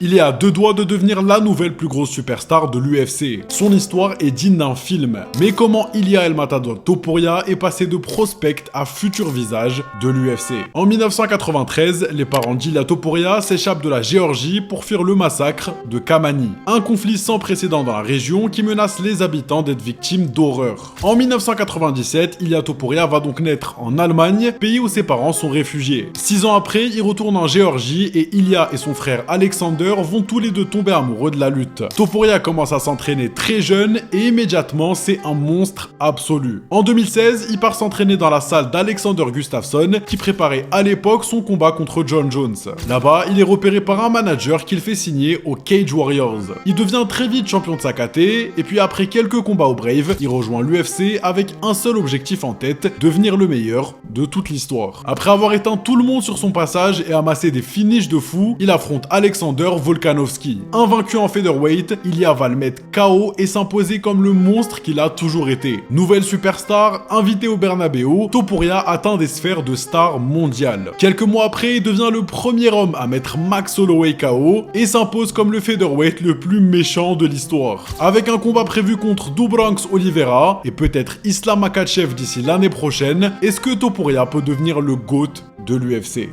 Il est à deux doigts de devenir la nouvelle plus grosse superstar de l'UFC. Son histoire est digne d'un film. Mais comment Ilia El Matador Topuria est passé de prospect à futur visage de l'UFC? En 1993, les parents d'Ilia Topuria s'échappent de la Géorgie pour fuir le massacre de Kamani. Un conflit sans précédent dans la région qui menace les habitants d'être victimes d'horreur. En 1997, Ilia Topuria va donc naître en Allemagne, pays où ses parents sont réfugiés. 6 ans après, il retourne en Géorgie et Ilia et son frère Alexander vont tous les deux tomber amoureux de la lutte. Topuria commence à s'entraîner très jeune et immédiatement c'est un monstre absolu. En 2016, il part s'entraîner dans la salle d'Alexander Gustafsson qui préparait à l'époque son combat contre John Jones. Là-bas, il est repéré par un manager qu'il fait signer aux Cage Warriors. Il devient très vite champion de sa KT et puis après quelques combats au Brave, il rejoint l'UFC avec un seul objectif en tête, devenir le meilleur de toute l'histoire. Après avoir éteint tout le monde sur son passage et amassé des finishes de fou, il affronte Alexander Volkanovski. Invaincu en featherweight, Ilia va le mettre KO et s'imposer comme le monstre qu'il a toujours été. Nouvelle superstar, invité au Bernabéu, Topuria atteint des sphères de star mondiale. Quelques mois après, il devient le premier homme à mettre Max Holloway KO et s'impose comme le featherweight le plus méchant de l'histoire. Avec un combat prévu contre Dobranks Oliveira et peut-être Islam Makhachev d'ici l'année prochaine, est-ce que Topuria peut devenir le GOAT de l'UFC?